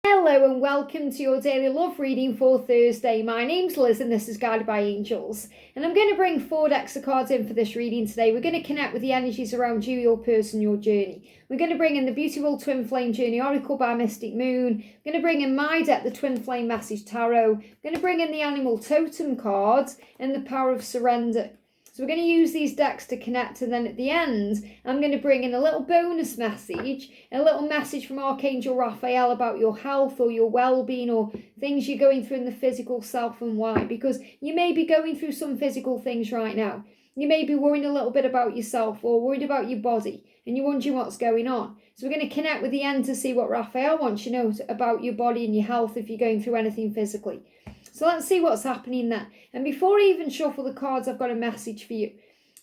Hello and welcome to your daily love reading for Thursday. My name's Liz and this is Guided by Angels. And I'm going to bring 4 decks of cards in for this reading today. We're going to connect with the energies around you, your person, your journey. We're going to bring in the beautiful Twin Flame Journey Oracle by Mystic Moon. We're going to bring in my deck, the Twin Flame Message Tarot. We're going to bring in the Animal Totem cards and the Power of Surrender. So we're going to use these decks to connect, and then at the end, I'm going to bring in a little bonus message, a little message from Archangel Raphael about your health or your well-being or things you're going through in the physical self and why. Because you may be going through some physical things right now. You may be worrying a little bit about yourself or worried about your body and you're wondering what's going on. So we're going to connect with the end to see what Raphael wants you to know about your body and your health if you're going through anything physically. So let's see what's happening there. And before I even shuffle the cards, I've got a message for you.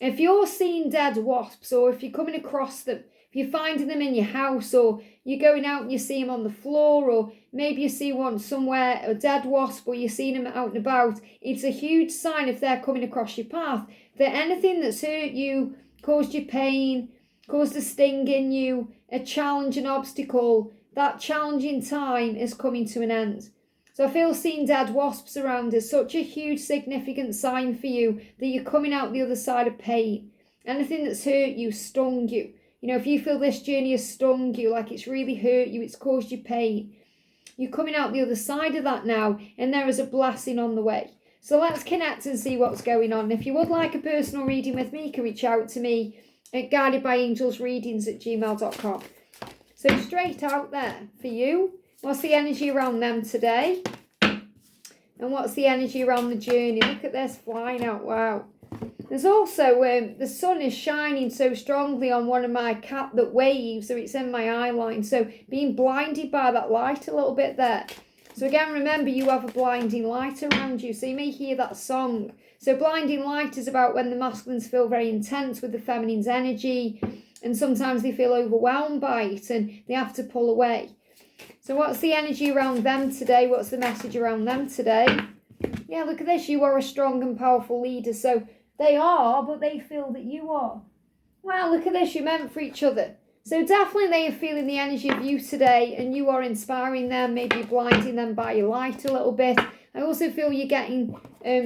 If you're seeing dead wasps, or if you're coming across them, if you're finding them in your house, or you're going out and you see them on the floor, or maybe you see one somewhere, a dead wasp, or you're seeing them out and about, it's a huge sign if they're coming across your path that anything that's hurt you, caused you pain, caused a sting in you, a challenge, an obstacle, that challenging time is coming to an end. So I feel seeing dead wasps around is such a huge significant sign for you that you're coming out the other side of pain. Anything that's hurt you, stung you. You know, if you feel this journey has stung you, like it's really hurt you, it's caused you pain, you're coming out the other side of that now, and there is a blessing on the way. So let's connect and see what's going on. If you would like a personal reading with me, you can reach out to me at guidedbyangelsreadings@gmail.com. So straight out there for you. What's the energy around them today? And what's the energy around the journey? Look at this flying out. Wow. There's also, the sun is shining so strongly on one of my cat that waves, so it's in my eye line. So being blinded by that light a little bit there. So again, remember you have a blinding light around you. So you may hear that song. So blinding light is about when the masculines feel very intense with the feminine's energy. And sometimes they feel overwhelmed by it and they have to pull away. So what's the energy around them today? What's the message around them today? Yeah, look at this. You are a strong and powerful leader. So they are, but they feel that you are. Wow, look at this. You're meant for each other. So definitely they are feeling the energy of you today and you are inspiring them, maybe blinding them by your light a little bit. I also feel you're getting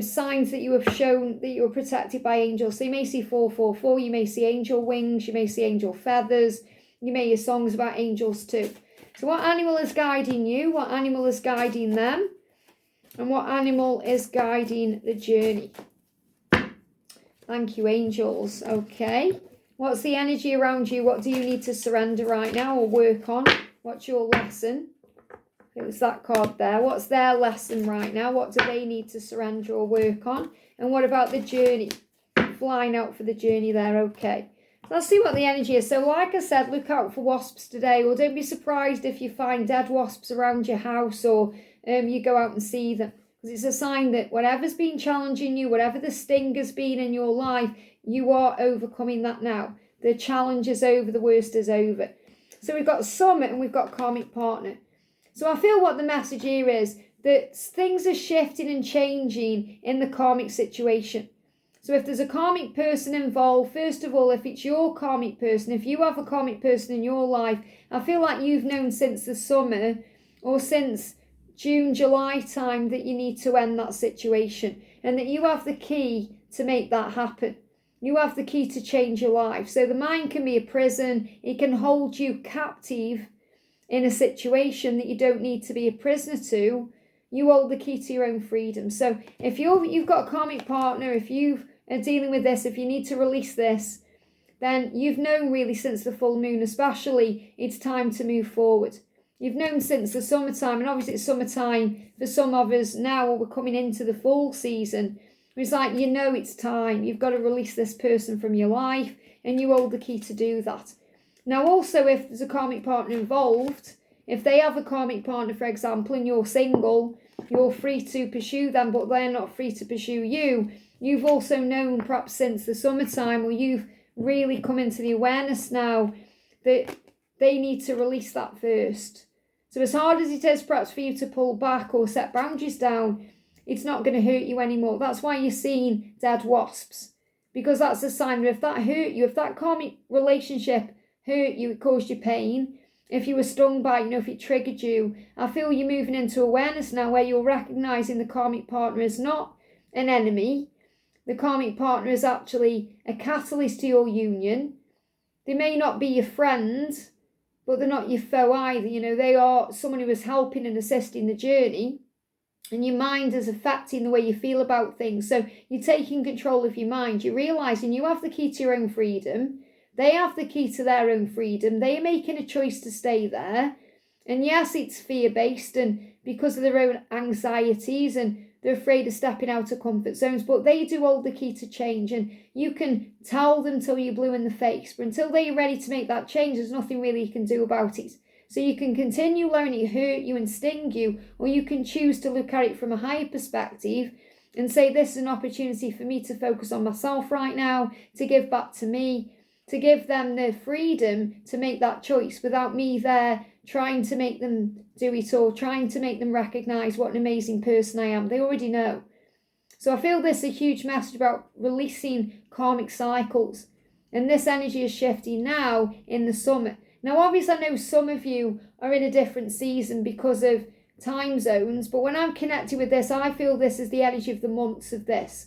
signs that you have shown that you are protected by angels. So you may see 444, you may see angel wings, you may see angel feathers, you may hear songs about angels too. So what animal is guiding you? What animal is guiding them? And what animal is guiding the journey? Thank you, angels. Okay. What's the energy around you? What do you need to surrender right now or work on? What's your lesson? It was that card there. What's their lesson right now? What do they need to surrender or work on? And what about the journey? Flying out for the journey there. Okay. Let's see what the energy is. So like I said, look out for wasps today, or don't be surprised if you find dead wasps around your house or you go out and see them. Because it's a sign that whatever's been challenging you, whatever the sting has been in your life, you are overcoming that now. The challenge is over, the worst is over. So we've got Summit and we've got Karmic Partner. So I feel what the message here is, that things are shifting and changing in the karmic situation. So if there's a karmic person involved, first of all, if it's your karmic person, if you have a karmic person in your life, I feel like you've known since the summer or since June, July time that you need to end that situation and that you have the key to make that happen. You have the key to change your life. So the mind can be a prison. It can hold you captive in a situation that you don't need to be a prisoner to. You hold the key to your own freedom. So if you've got a karmic partner, if you are dealing with this, if you need to release this, then you've known really since the full moon especially, it's time to move forward. You've known since the summertime, and obviously it's summertime for some of us now, we're coming into the fall season. It's like, you know it's time. You've got to release this person from your life, and you hold the key to do that. Now also, if there's a karmic partner involved, if they have a karmic partner, for example, and you're single, you're free to pursue them, but they're not free to pursue you. You've also known perhaps since the summertime, or you've really come into the awareness now that they need to release that first. So as hard as it is perhaps for you to pull back or set boundaries down, it's not going to hurt you anymore. That's why you're seeing dead wasps, because that's a sign that if that hurt you, if that karmic relationship hurt you, it caused you pain, if you were stung by, if it triggered you. I feel you're moving into awareness now where you're recognizing the karmic partner is not an enemy. The karmic partner is actually a catalyst to your union. They may not be your friend, but they're not your foe either. They are someone who is helping and assisting the journey. And your mind is affecting the way you feel about things. So you're taking control of your mind. You're realizing you have the key to your own freedom. They have the key to their own freedom. They are making a choice to stay there. And yes, it's fear-based and because of their own anxieties and they're afraid of stepping out of comfort zones. But they do hold the key to change. And you can tell them till you're blue in the face. But until they're ready to make that change, there's nothing really you can do about it. So you can continue allowing it hurt you and sting you, or you can choose to look at it from a higher perspective and say, this is an opportunity for me to focus on myself right now, to give back to me, to give them the freedom to make that choice without me there trying to make them do it or trying to make them recognize what an amazing person I am. They already know. So I feel this is a huge message about releasing karmic cycles. And this energy is shifting now in the summer. Now, obviously, I know some of you are in a different season because of time zones, but when I'm connected with this, I feel this is the energy of the months of this.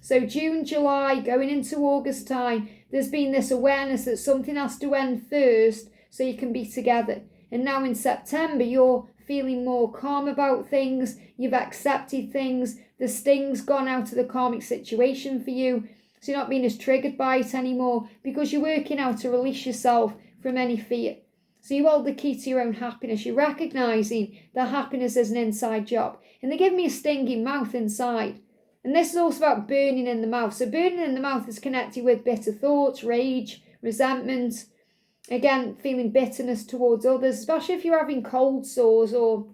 So June, July, going into August time, there's been this awareness that something has to end first so you can be together. And now in September, you're feeling more calm about things, you've accepted things, the sting's gone out of the karmic situation for you, so you're not being as triggered by it anymore because you're working out to release yourself from any fear. So you hold the key to your own happiness. You're recognising that happiness is an inside job. And they give me a stinging mouth inside. And this is also about burning in the mouth. So burning in the mouth is connected with bitter thoughts, rage, resentment. Again, feeling bitterness towards others, especially if you're having cold sores or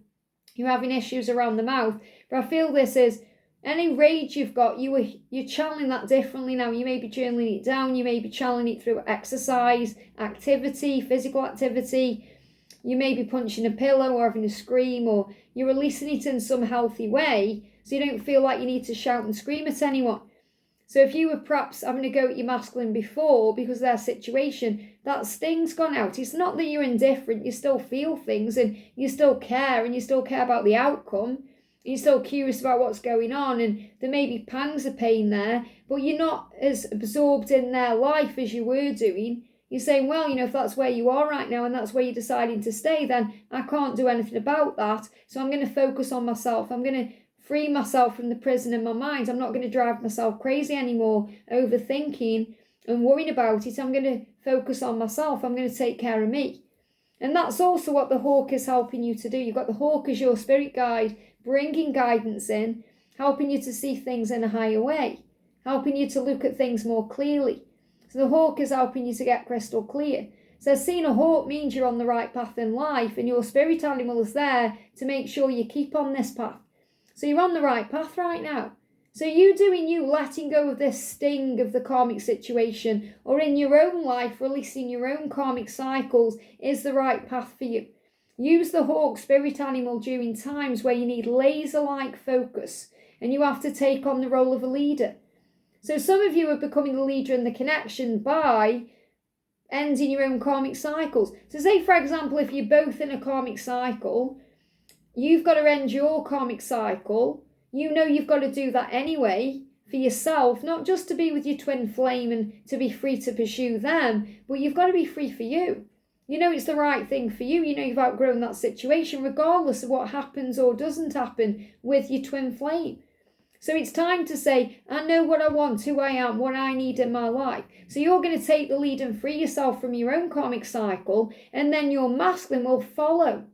you're having issues around the mouth. But I feel this is any rage you've got, you're channeling that differently now. You may be journaling it down. You may be channeling it through exercise, activity, physical activity. You may be punching a pillow or having a scream, or you're releasing it in some healthy way so you don't feel like you need to shout and scream at anyone. So if you were perhaps having a go at your masculine before because of their situation, that sting's gone out. It's not that you're indifferent. You still feel things and you still care about the outcome. You're still curious about what's going on and there may be pangs of pain there, but you're not as absorbed in their life as you were doing. You're saying, well, if that's where you are right now and that's where you're deciding to stay, then I can't do anything about that. So I'm going to focus on myself. I'm going to free myself from the prison in my mind. I'm not going to drive myself crazy anymore, overthinking and worrying about it. I'm going to focus on myself. I'm going to take care of me. And that's also what the hawk is helping you to do. You've got the hawk as your spirit guide, bringing guidance in, helping you to see things in a higher way, helping you to look at things more clearly. So the hawk is helping you to get crystal clear. So seeing a hawk means you're on the right path in life and your spirit animal is there to make sure you keep on this path. So you're on the right path right now. So you doing you, letting go of this sting of the karmic situation or in your own life, releasing your own karmic cycles is the right path for you. Use the hawk spirit animal during times where you need laser-like focus and you have to take on the role of a leader. So some of you are becoming the leader in the connection by ending your own karmic cycles. So say, for example, if you're both in a karmic cycle, you've got to end your karmic cycle. You've got to do that anyway for yourself, not just to be with your twin flame and to be free to pursue them, but you've got to be free for you. It's the right thing for you. You've outgrown that situation regardless of what happens or doesn't happen with your twin flame. So it's time to say, I know what I want, who I am, what I need in my life. So you're going to take the lead and free yourself from your own karmic cycle, and then your masculine will follow.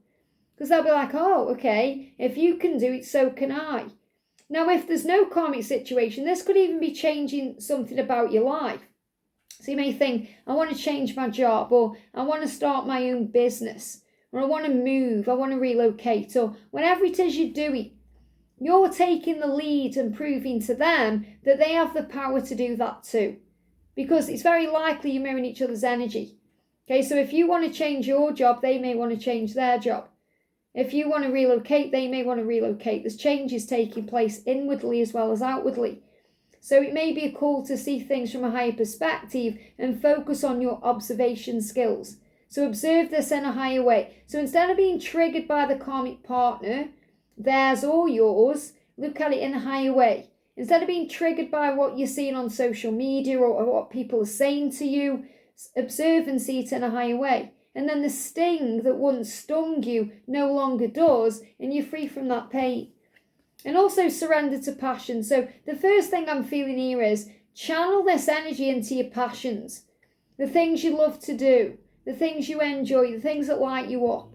Because they'll be like, oh, okay, if you can do it, so can I. Now, if there's no karmic situation, this could even be changing something about your life. So you may think, I want to change my job, or I want to start my own business, or I want to move, I want to relocate, or whatever it is you're doing, you're taking the lead and proving to them that they have the power to do that too. Because it's very likely you're mirroring each other's energy. Okay, so if you want to change your job, they may want to change their job. If you want to relocate, they may want to relocate. There's changes taking place inwardly as well as outwardly. So it may be a call to see things from a higher perspective and focus on your observation skills. So observe this in a higher way. So instead of being triggered by the karmic partner, theirs or yours, look at it in a higher way. Instead of being triggered by what you're seeing on social media or what people are saying to you, observe and see it in a higher way. And then the sting that once stung you no longer does, and you're free from that pain. And also surrender to passion. So the first thing I'm feeling here is channel this energy into your passions. The things you love to do, the things you enjoy, the things that light you up.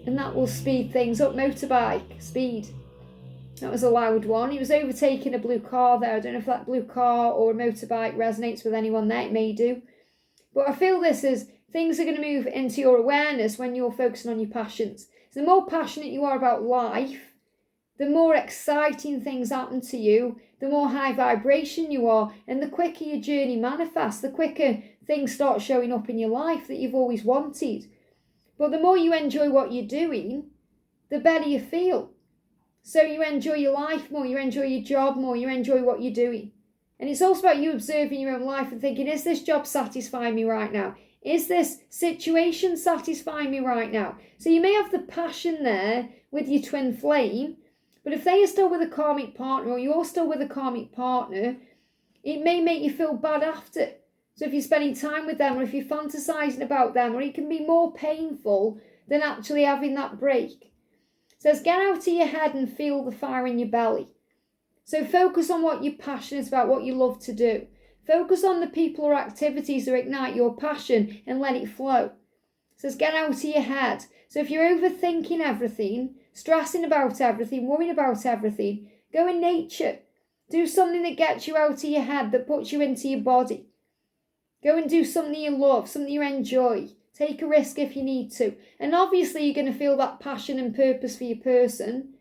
And that will speed things up. Motorbike, speed. That was a loud one. He was overtaking a blue car there. I don't know if that blue car or a motorbike resonates with anyone there. It may do. But I feel this is things are going to move into your awareness when you're focusing on your passions. So the more passionate you are about life, the more exciting things happen to you, the more high vibration you are, and the quicker your journey manifests, the quicker things start showing up in your life that you've always wanted. But the more you enjoy what you're doing, the better you feel. So you enjoy your life more, you enjoy your job more, you enjoy what you're doing. And it's also about you observing your own life and thinking, is this job satisfying me right now? Is this situation satisfying me right now? So you may have the passion there with your twin flame, but if they are still with a karmic partner or you're still with a karmic partner, it may make you feel bad after. So if you're spending time with them or if you're fantasizing about them, or it can be more painful than actually having that break. It says get out of your head and feel the fire in your belly. So focus on what you're passionate about, what you love to do. Focus on the people or activities that ignite your passion and let it flow. It says get out of your head. So if you're overthinking everything, stressing about everything, worrying about everything, go in nature. Do something that gets you out of your head, that puts you into your body. Go and do something you love, something you enjoy. Take a risk if you need to. And obviously you're going to feel that passion and purpose for your person.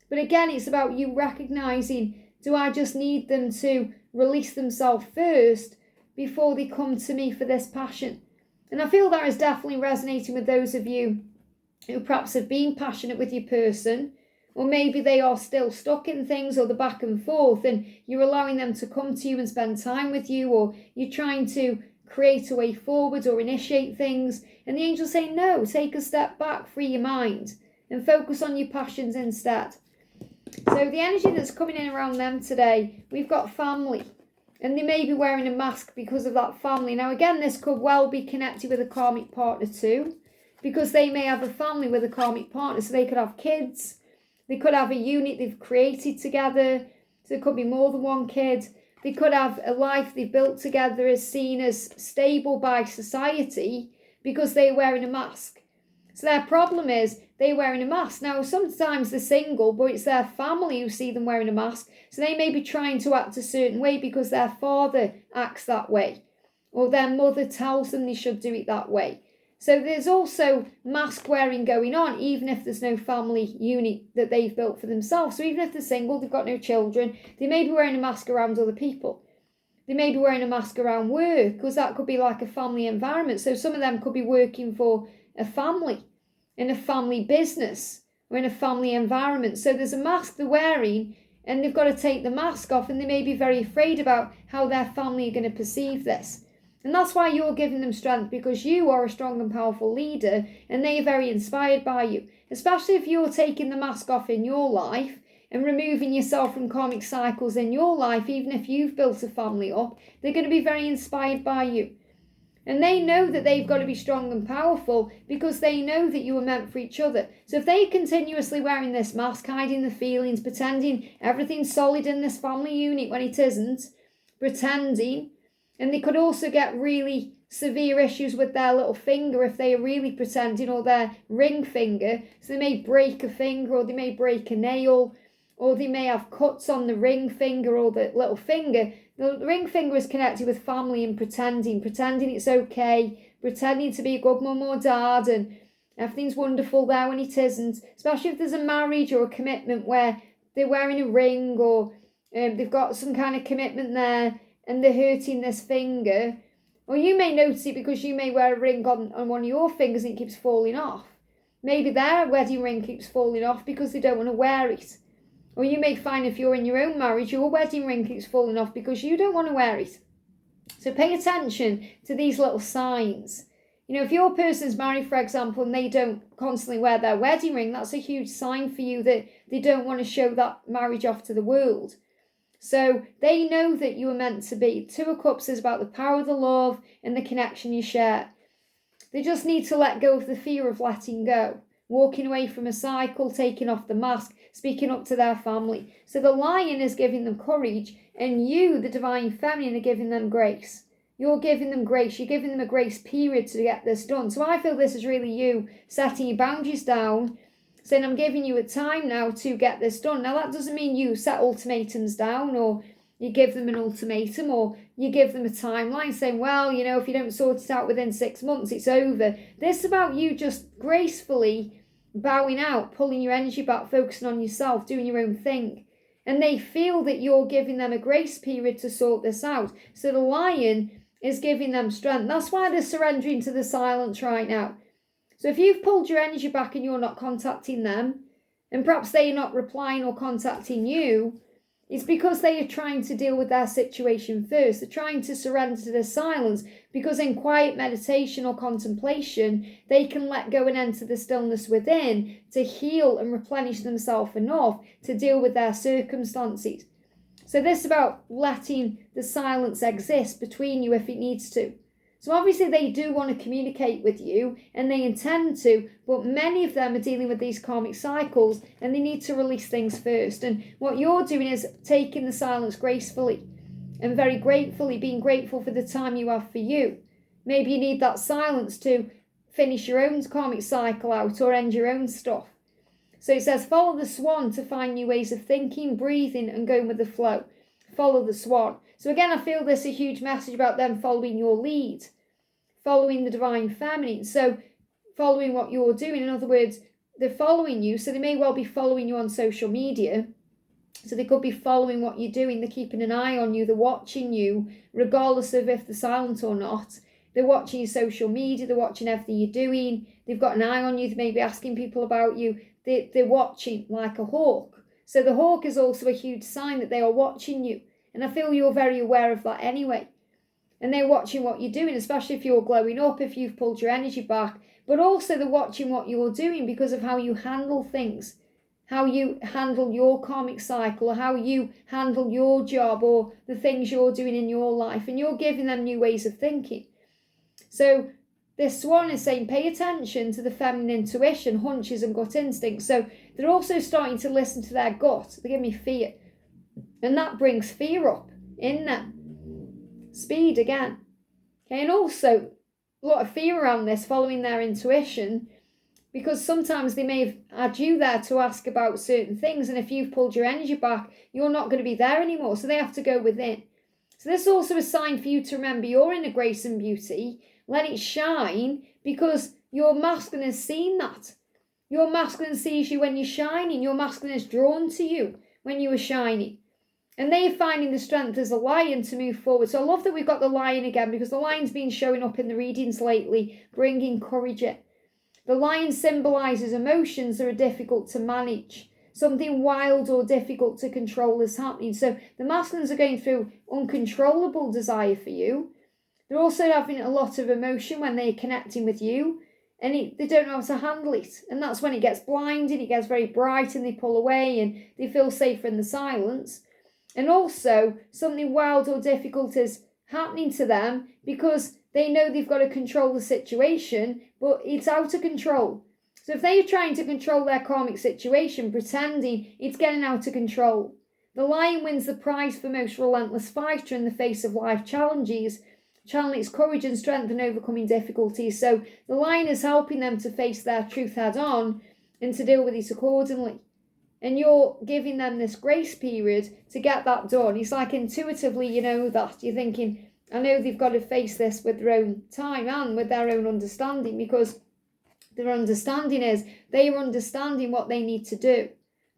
But again, it's about you recognising, do I just need them to release themselves first before they come to me for this passion? And I feel that is definitely resonating with those of you who perhaps have been passionate with your person, or maybe they are still stuck in things or the back and forth and you're allowing them to come to you and spend time with you, or you're trying to create a way forward or initiate things. And the angels say, no, take a step back, free your mind and focus on your passions instead. So the energy that's coming in around them today, we've got family. And they may be wearing a mask because of that family. Now again, this could well be connected with a karmic partner too, because they may have a family with a karmic partner. So they could have kids. They could have a unit they've created together. So there could be more than one kid. They could have a life they've built together as seen as stable by society because they're wearing a mask. So their problem is they're wearing a mask. Now, sometimes they're single, but it's their family who see them wearing a mask. So they may be trying to act a certain way because their father acts that way, or their mother tells them they should do it that way. So there's also mask wearing going on, even if there's no family unit that they've built for themselves. So even if they're single, they've got no children, they may be wearing a mask around other people. They may be wearing a mask around work, because that could be like a family environment. So some of them could be working for a family, in a family business, or in a family environment. So there's a mask they're wearing, and they've got to take the mask off, and they may be very afraid about how their family are going to perceive this. And that's why you're giving them strength, because you are a strong and powerful leader and they are very inspired by you. Especially if you're taking the mask off in your life and removing yourself from karmic cycles in your life, even if you've built a family up, they're going to be very inspired by you. And they know that they've got to be strong and powerful because they know that you were meant for each other. So if they're continuously wearing this mask, hiding the feelings, pretending everything's solid in this family unit when it isn't, pretending. And they could also get really severe issues with their little finger if they are really pretending, or their ring finger. So they may break a finger, or they may break a nail, or they may have cuts on the ring finger or the little finger. The ring finger is connected with family and pretending it's okay, pretending to be a good mum or dad and everything's wonderful there when it isn't. Especially if there's a marriage or a commitment where they're wearing a ring, or they've got some kind of commitment there, and they're hurting this finger. Or you may notice it because you may wear a ring on one of your fingers and it keeps falling off. Maybe their wedding ring keeps falling off because they don't want to wear it. Or you may find if you're in your own marriage, your wedding ring keeps falling off because you don't want to wear it. So pay attention to these little signs. You know, if your person's married, for example, and they don't constantly wear their wedding ring, that's a huge sign for you that they don't want to show that marriage off to the world. So they know that you were meant to be. Two of Cups is about the power of the love and the connection you share. They just need to let go of the fear of letting go, walking away from a cycle, taking off the mask, speaking up to their family. So the Lion is giving them courage, and you, the Divine Feminine, are giving them grace. You're giving them grace. You're giving them a grace period to get this done. So I feel this is really you setting your boundaries down, saying, I'm giving you a time now to get this done. Now, that doesn't mean you set ultimatums down, or you give them an ultimatum, or you give them a timeline saying, well, you know, if you don't sort it out within 6 months, it's over. This is about you just gracefully bowing out, pulling your energy back, focusing on yourself, doing your own thing. And they feel that you're giving them a grace period to sort this out. So the Lion is giving them strength. That's why they're surrendering to the silence right now. So if you've pulled your energy back and you're not contacting them, and perhaps they're not replying or contacting you, it's because they are trying to deal with their situation first. They're trying to surrender to the silence, because in quiet meditation or contemplation, they can let go and enter the stillness within to heal and replenish themselves enough to deal with their circumstances. So this is about letting the silence exist between you if it needs to. So obviously they do want to communicate with you, and they intend to, but many of them are dealing with these karmic cycles, and they need to release things first. And what you're doing is taking the silence gracefully and very gratefully, being grateful for the time you have for you. Maybe you need that silence to finish your own karmic cycle out or end your own stuff. So it says, follow the swan to find new ways of thinking, breathing, and going with the flow. Follow the swan. So again, I feel this is a huge message about them following your lead, following the Divine Feminine. So following what you're doing. In other words, they're following you. So they may well be following you on social media. So they could be following what you're doing. They're keeping an eye on you. They're watching you, regardless of if they're silent or not. They're watching your social media. They're watching everything you're doing. They've got an eye on you. They may be asking people about you. They're watching like a hawk. So the hawk is also a huge sign that they are watching you. And I feel you're very aware of that anyway. And they're watching what you're doing, especially if you're glowing up, if you've pulled your energy back. But also they're watching what you're doing because of how you handle things, how you handle your karmic cycle, or how you handle your job, or the things you're doing in your life. And you're giving them new ways of thinking. So this swan is saying, pay attention to the feminine intuition, hunches and gut instincts. So they're also starting to listen to their gut. They give me fear. And that brings fear up in them. Speed again. Okay, and also a lot of fear around this, following their intuition, because sometimes they may have had you there to ask about certain things, and if you've pulled your energy back, you're not going to be there anymore. So they have to go within. So this is also a sign for you to remember your inner grace and beauty. Let it shine, because your masculine has seen that. Your masculine sees you when you're shining. Your masculine is drawn to you when you are shining. And they are finding the strength as a lion to move forward. So I love that we've got the lion again, because the lion's been showing up in the readings lately, bringing courage in. The lion symbolises emotions that are difficult to manage. Something wild or difficult to control is happening. So the masculines are going through uncontrollable desire for you. They're also having a lot of emotion when they're connecting with you, and they don't know how to handle it. And that's when it gets blinding, it gets very bright, and they pull away and they feel safer in the silence. And also something wild or difficult is happening to them because they know they've got to control the situation, but it's out of control. So if they're trying to control their karmic situation, pretending it's getting out of control, the lion wins the prize for most relentless fighter in the face of life challenges, channeling its courage and strength and overcoming difficulties. So the lion is helping them to face their truth head on and to deal with it accordingly. And you're giving them this grace period to get that done. It's like intuitively you know that. You're thinking, I know they've got to face this with their own time and with their own understanding, because their understanding is they are understanding what they need to do.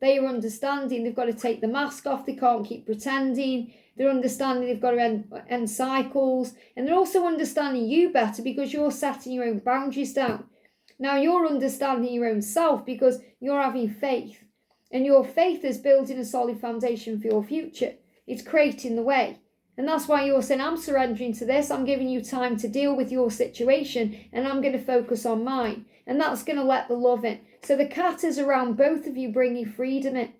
They are understanding they've got to take the mask off. They can't keep pretending. They're understanding they've got to end cycles. And they're also understanding you better because you're setting your own boundaries down. Now you're understanding your own self because you're having faith. And your faith is building a solid foundation for your future. It's creating the way. And that's why you're saying, I'm surrendering to this. I'm giving you time to deal with your situation, and I'm going to focus on mine. And that's going to let the love in. So the cat is around both of you, bringing freedom in.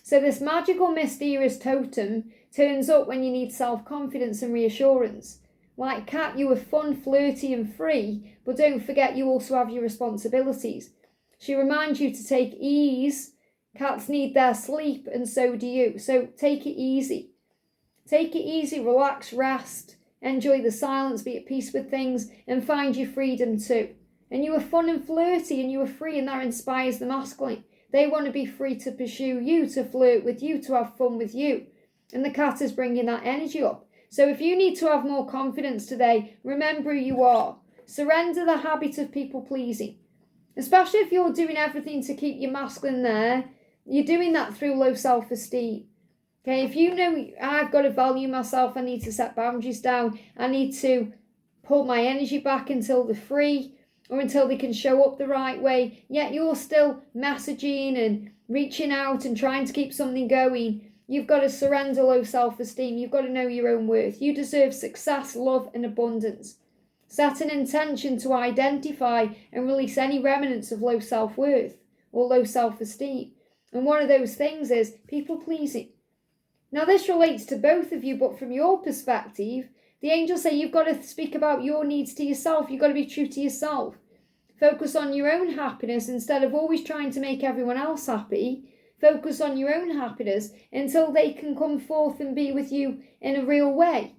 So this magical, mysterious totem turns up when you need self-confidence and reassurance. Like cat, you are fun, flirty and free, but don't forget you also have your responsibilities. She reminds you to take ease. Cats need their sleep, and so do you. So take it easy. Take it easy, relax, rest, enjoy the silence, be at peace with things, and find your freedom too. And you are fun and flirty, and you are free, and that inspires the masculine. They want to be free to pursue you, to flirt with you, to have fun with you. And the cat is bringing that energy up. So if you need to have more confidence today, remember who you are. Surrender the habit of people pleasing. Especially if you're doing everything to keep your masculine there, you're doing that through low self-esteem. Okay, if you know I've got to value myself, I need to set boundaries down, I need to pull my energy back until they're free or until they can show up the right way, yet you're still messaging and reaching out and trying to keep something going, you've got to surrender low self-esteem. You've got to know your own worth. You deserve success, love and abundance. Set an intention to identify and release any remnants of low self-worth or low self-esteem. And one of those things is people pleasing. Now this relates to both of you, but from your perspective, the angels say you've got to speak about your needs to yourself. You've got to be true to yourself. Focus on your own happiness instead of always trying to make everyone else happy. Focus on your own happiness until they can come forth and be with you in a real way.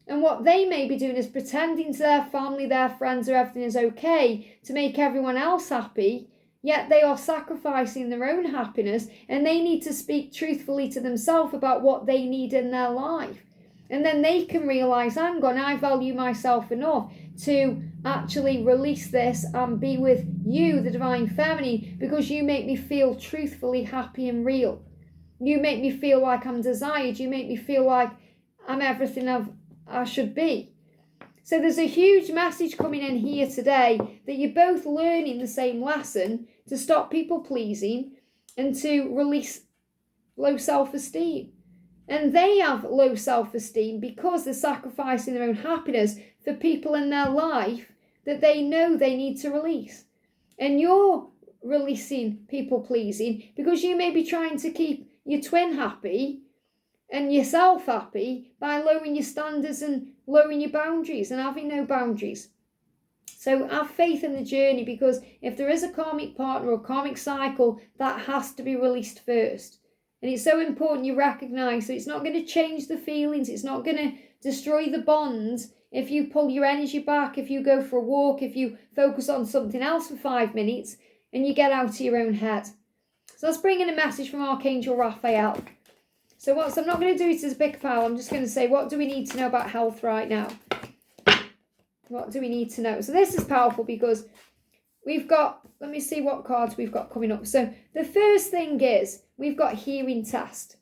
And what they may be doing is pretending to their family, their friends, or everything is okay to make everyone else happy, yet they are sacrificing their own happiness, and they need to speak truthfully to themselves about what they need in their life. And then they can realise, hang on, I value myself enough to actually release this and be with you, the divine feminine, because you make me feel truthfully happy and real. You make me feel like I'm desired. You make me feel like I'm everything I should be. So there's a huge message coming in here today that you're both learning the same lesson, to stop people pleasing and to release low self-esteem. And they have low self-esteem because they're sacrificing their own happiness for people in their life that they know they need to release. And you're releasing people pleasing because you may be trying to keep your twin happy and yourself happy by lowering your standards and lowering your boundaries and having no boundaries. So have faith in the journey, because if there is a karmic partner or karmic cycle, that has to be released first. And it's so important you recognise that it's not going to change the feelings, it's not going to destroy the bonds if you pull your energy back, if you go for a walk, if you focus on something else for 5 minutes and you get out of your own head. So let's bring in a message from Archangel Raphael. So I'm not going to do it as a big pile, I'm just going to say, what do we need to know about health right now? What do we need to know? So this is powerful because we've got, let me see what cards we've got coming up. So the first thing is, we've got hearing test.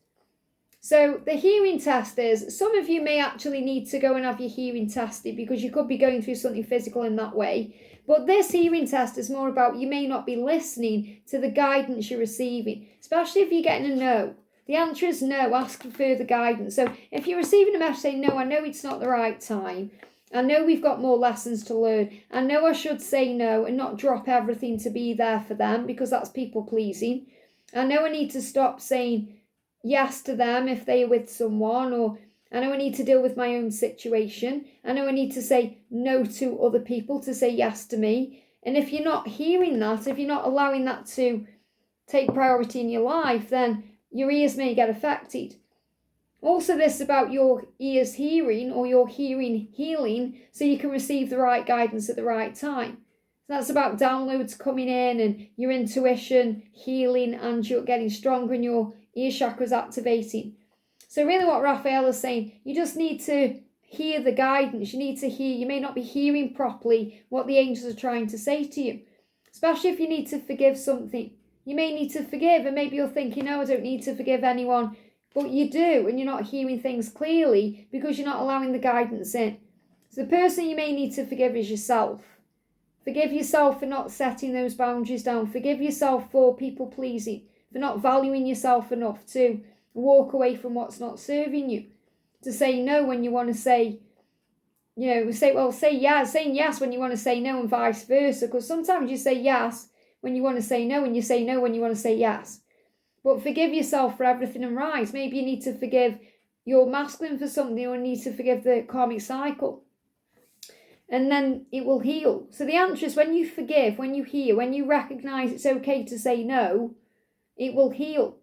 So the hearing test is, some of you may actually need to go and have your hearing tested because you could be going through something physical in that way. But this hearing test is more about, you may not be listening to the guidance you're receiving, especially if you're getting a no. The answer is no, ask for further guidance. So if you're receiving a message saying, no, I know it's not the right time, I know we've got more lessons to learn, I know I should say no and not drop everything to be there for them because that's people pleasing. I know I need to stop saying yes to them if they're with someone, or I know I need to deal with my own situation. I know I need to say no to other people to say yes to me. And if you're not hearing that, if you're not allowing that to take priority in your life, then your ears may get affected. Also, this is about your ears hearing, or your hearing healing, so you can receive the right guidance at the right time. So that's about downloads coming in and your intuition healing, and you're getting stronger and your ear chakras activating. So really what Raphael is saying, you just need to hear the guidance. You need to hear, you may not be hearing properly what the angels are trying to say to you. Especially if you need to forgive something. You may need to forgive, and maybe you're thinking, no, I don't need to forgive anyone. But you do, and you're not hearing things clearly because you're not allowing the guidance in. So the person you may need to forgive is yourself. Forgive yourself for not setting those boundaries down. Forgive yourself for people pleasing, for not valuing yourself enough to walk away from what's not serving you. to say no when you want to say, say yes, saying yes when you want to say no, and vice versa. Because sometimes you say yes when you want to say no, and you say no when you want to say yes. But forgive yourself for everything and rise. Maybe you need to forgive your masculine for something, or you need to forgive the karmic cycle. And then it will heal. So the answer is, when you forgive, when you heal, when you recognize it's okay to say no, it will heal.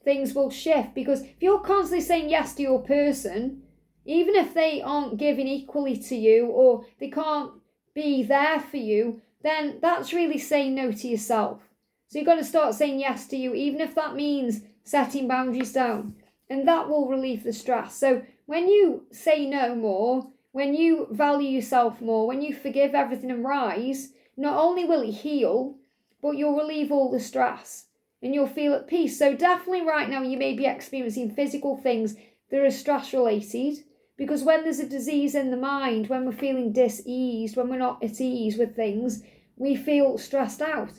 Things will shift. Because if you're constantly saying yes to your person, even if they aren't giving equally to you, or they can't be there for you, then that's really saying no to yourself. So you've got to start saying yes to you, even if that means setting boundaries down. And that will relieve the stress. So when you say no more, when you value yourself more, when you forgive everything and rise, not only will it heal, but you'll relieve all the stress and you'll feel at peace. So definitely right now you may be experiencing physical things that are stress related, because when there's a disease in the mind, when we're feeling dis-eased, when we're not at ease with things, we feel stressed out.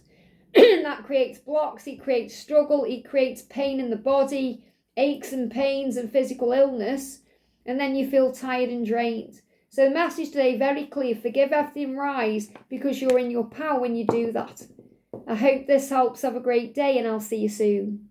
And that creates blocks, it creates struggle, it creates pain in the body, aches and pains and physical illness, and then you feel tired and drained. So the message today, very clear: forgive everything, rise, because you're in your power when you do that. I hope this helps. Have a great day, and I'll see you soon.